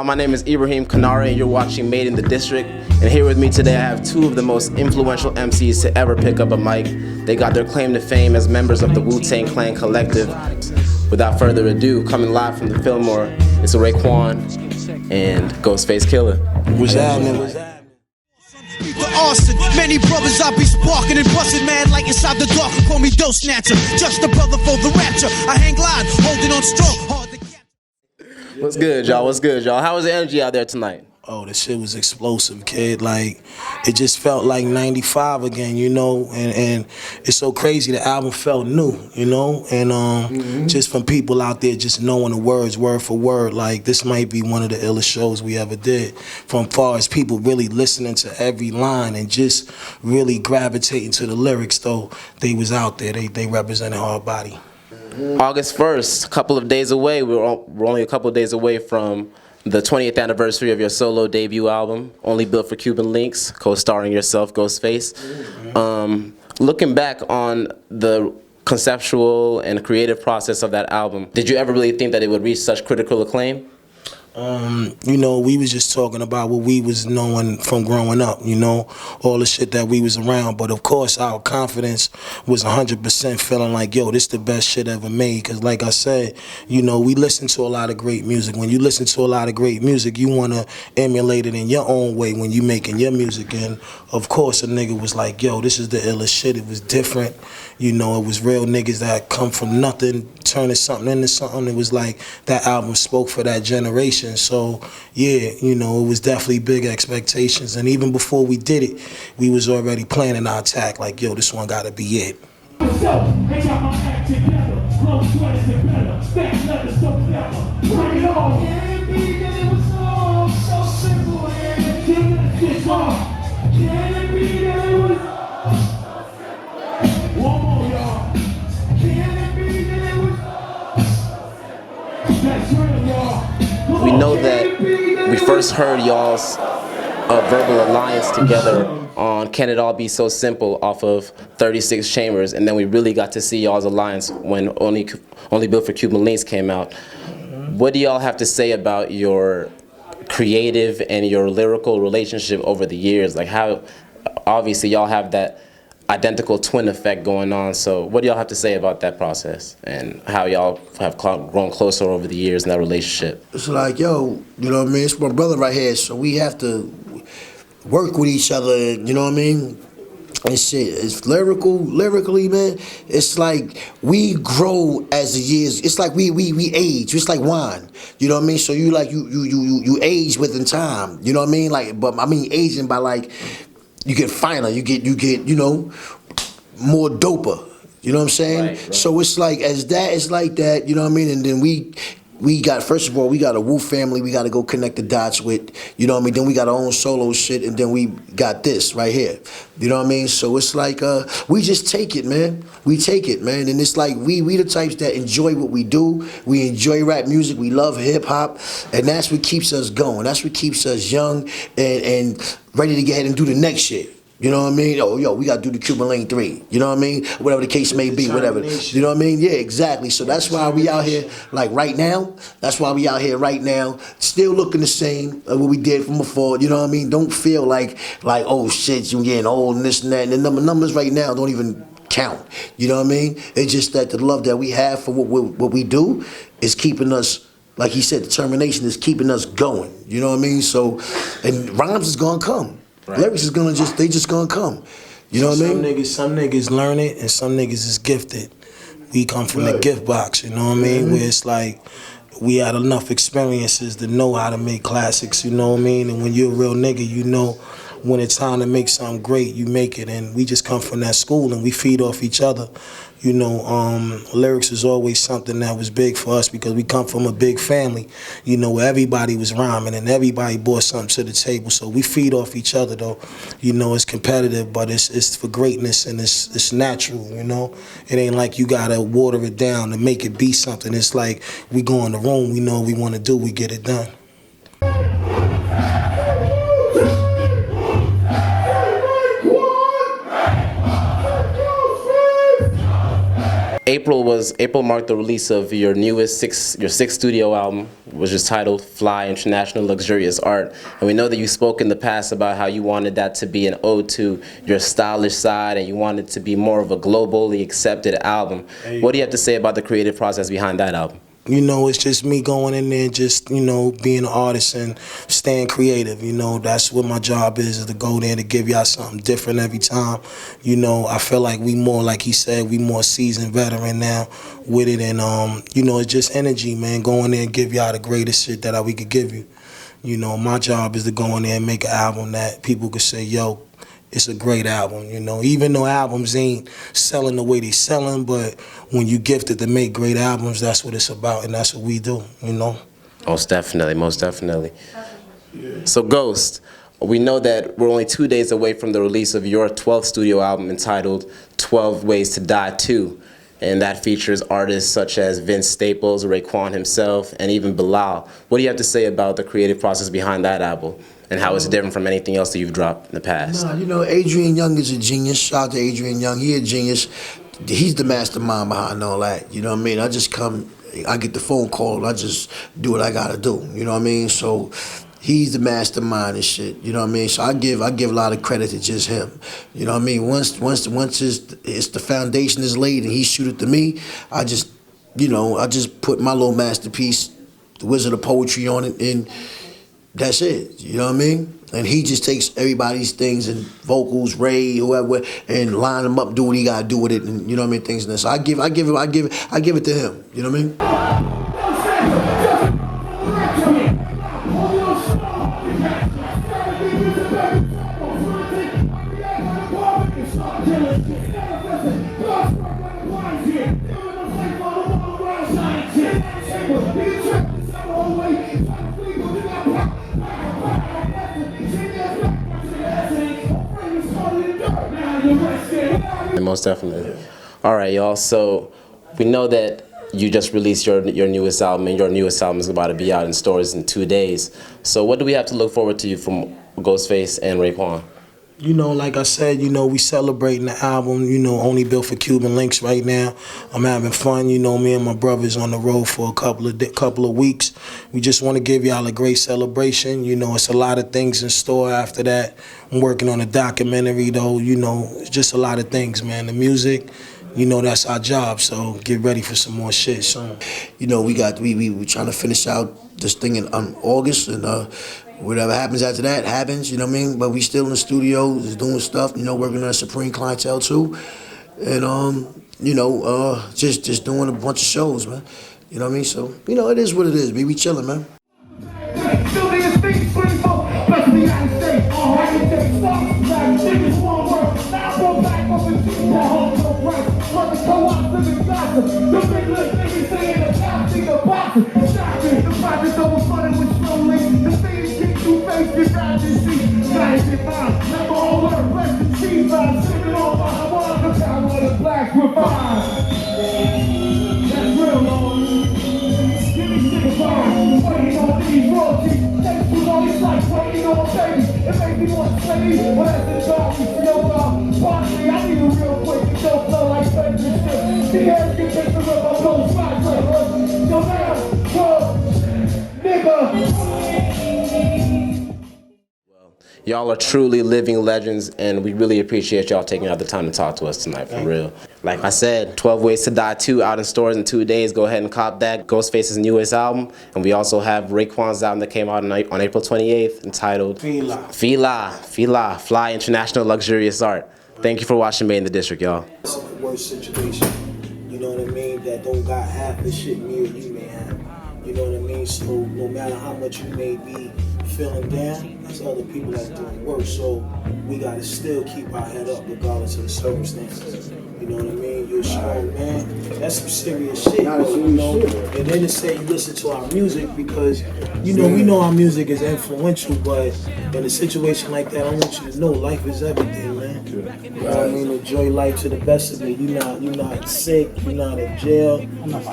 My name is Ibrahim and you're watching Made in the District. And here with me today I have two of the most influential MCs to ever pick up a mic. They got their claim to fame as members of the Wu-Tang Clan collective. Without further ado, coming live from the Fillmore, it's Raekwon and Ghostface Killah. What's happening? The arson, many brothers I be sparking and busting, mad like inside the dark. Call me Dose Snatcher, just a brother for the rapture. I hang glide, holding on strong, hard to capture. What's good, y'all? What's good, y'all? How was the energy out there tonight? Oh, the shit was explosive, kid. Like, it just felt like 95 again, you know, and it's so crazy. The album felt new, you know, and just from people out there just knowing the words word for word, like, this might be one of the illest shows we ever did, from far as people really listening to every line and just really gravitating to the lyrics, though they was out there. They represented hard body. August 1st, a couple of days away. We're only a couple of days away from the 20th anniversary of your solo debut album, Only Built for Cuban Linx, co-starring yourself, Ghostface. Looking back on the conceptual and creative process of that album, did you ever really think that it would reach such critical acclaim? You know, we was just talking about what we was knowing from growing up, you know, all the shit that we was around. But of course, our confidence was 100% feeling like, yo, this the best shit ever made. Because like I said, you know, we listen to a lot of great music. When you listen to a lot of great music, you want to emulate it in your own way when you making your music. And of course, a nigga was like, yo, this is the illest shit. It was different. You know, it was real niggas that come from nothing, turning something into something. It was like that album spoke for that generation. So yeah, you know, it was definitely big expectations. And even before we did it, we was already planning our attack. Like, yo, this one gotta be it. We know that we first heard y'all's verbal alliance together on Can It All Be So Simple off of 36 Chambers, and then we really got to see y'all's alliance when Only Built for Cuban Linx came out. What do y'all have to say about your creative and your lyrical relationship over the years? Like, how obviously y'all have that identical twin effect going on, so what do y'all have to say about that process and how y'all have grown closer over the years in that relationship? It's like, yo, you know what I mean? It's my brother right here, so we have to work with each other, you know what I mean? And shit, it's lyrically, man, it's like we grow as the years, it's like we age, it's like wine, you know what I mean? So you like, you age within time, you know what I mean? Like, but I mean aging by like, you get finer, you get, you know, more doper. You know what I'm saying? Right. So it's like, as that is like that, you know what I mean? And then we got, first of all, we got a Wu family we got to go connect the dots with, you know what I mean? Then we got our own solo shit, and then we got this right here. You know what I mean? So it's like, we just take it, man. We take it, man. And it's like, we the types that enjoy what we do. We enjoy rap music. We love hip hop. And that's what keeps us going. That's what keeps us young and ready to get ahead and do the next shit. You know what I mean? Oh, yo, we got to do the Cuban Linx 3. You know what I mean? Whatever the case may be, whatever. You know what I mean? Yeah, exactly. So that's why we out here, like right now, that's why we out here right now, still looking the same what we did from before. You know what I mean? Don't feel like oh shit, you getting old and this and that. And the numbers right now don't even count. You know what I mean? It's just that the love that we have for what we do is keeping us, like he said, determination is keeping us going. You know what I mean? So, and rhymes is gonna come. Right. Lyrics is gonna just gonna come. You know what I mean? Some niggas learn it and some niggas is gifted. We come from the gift box, you know what I mean? Where it's like we had enough experiences to know how to make classics, you know what I mean? And when you're a real nigga, you know when it's time to make something great, you make it. And we just come from that school and we feed off each other. You know, lyrics was always something that was big for us because we come from a big family, you know, where everybody was rhyming and everybody brought something to the table. So we feed off each other, though. You know, it's competitive, but it's for greatness and it's natural, you know. It ain't like you got to water it down to make it be something. It's like we go in the room, we know what we want to do, we get it done. April marked the release of your sixth studio album, which is titled Fly International Luxurious Art. And we know that you spoke in the past about how you wanted that to be an ode to your stylish side and you wanted it to be more of a globally accepted album. What do you have to say about the creative process behind that album? You know, it's just me going in there and just, you know, being an artist and staying creative. You know, that's what my job is to go there to give y'all something different every time. You know, I feel like we more, like he said, we more seasoned veteran now with it. And, you know, it's just energy, man. Go in there and give y'all the greatest shit that we could give you. You know, my job is to go in there and make an album that people could say, yo, it's a great album, you know. Even though albums ain't selling the way they selling, but when you gifted to make great albums, that's what it's about, and that's what we do, you know. Most definitely, most definitely. So Ghost, we know that we're only 2 days away from the release of your 12th studio album entitled 12 Ways to Die 2. And that features artists such as Vince Staples, Raekwon himself, and even Bilal. What do you have to say about the creative process behind that album and how it's different from anything else that you've dropped in the past? Nah, you know, Adrian Young is a genius. Shout out to Adrian Young. He a genius. He's the mastermind behind all that. You know what I mean? I just come, I get the phone call, and I just do what I gotta do. You know what I mean? So he's the mastermind and shit. You know what I mean? So I give a lot of credit to just him. You know what I mean? Once it's the foundation is laid and he shoot it to me, I just, you know, I just put my little masterpiece, the Wizard of Poetry, on it, and that's it. You know what I mean? And he just takes everybody's things and vocals, Ray, whoever, and line them up, do what he gotta do with it, and you know what I mean, things and this. So I give it to him. You know what I mean? Most definitely. All right, y'all. So we know that you just released your newest album, and your newest album is about to be out in stores in 2 days. So what do we have to look forward to from Ghostface and Raekwon? You know, like I said, you know, we celebrating the album, you know, only built for Cuban Linx right now. I'm having fun, you know, me and my brothers on the road for a couple of weeks. We just want to give y'all a great celebration. You know, it's a lot of things in store after that. I'm working on a documentary, though, you know, it's just a lot of things, man. The music, you know, that's our job, so get ready for some more shit soon. You know, we trying to finish out this thing in August, and whatever happens after that happens, you know what I mean? But we still in the studio, just doing stuff, you know, working on Supreme Clientele too. And, you know, just doing a bunch of shows, man. You know what I mean? So, you know, it is what it is, baby. We chilling, man. Y'all are truly living legends, and we really appreciate y'all taking out the time to talk to us tonight, for real. Like I said, 12 Ways to Die 2 out in stores in 2 days. Go ahead and cop that. Ghostface's newest album. And we also have Raekwon's album that came out on April 28th entitled Fila, Fly International Luxurious Art. Thank you for watching Made in the District, y'all. It's a worse situation, you know what I mean, that don't got half the shit me or you may have. You know what I mean? So no matter how much you may be feeling down, there's other people that's doing worse. So we gotta still keep our head up regardless of the circumstances. You know what I mean? You're a strong man. That's some serious shit, bro, you know? And then to say you listen to our music because, you know, we know our music is influential, but in a situation like that, I want you to know life is everything, man. You know what I mean? Enjoy life to the best of it. You're not sick, you're not in jail.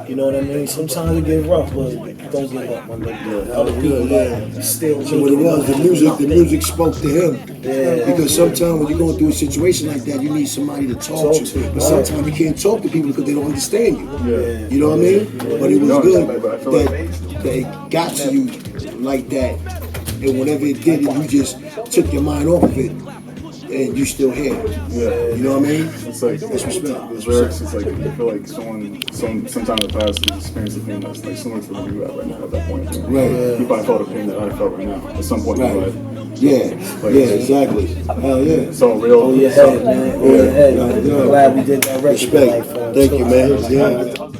You know what I mean? Sometimes it get rough, but don't give up, my nigga. Other people still. So what it was, the music spoke to him. Yeah. Because sometimes when you're going through a situation like that, you need somebody to talk to. But sometimes you can't talk to people because they don't understand you. Yeah. You know what I mean? But it was good that that it got to you like that, and whenever it did, you just took your mind off of it, and you still here. Yeah. You know what I mean? It's like That's respect. With lyrics, it's like I feel like sometime in the past has experienced a pain that's like similar to what you have right now at that point. Right. You probably felt a pain that I felt right now at some point in my life. Yeah, Like, yeah, exactly. Hell yeah. It's all real. On your head, man. On your head. I'm glad we did that record. Respect. Thank you, man. Yeah.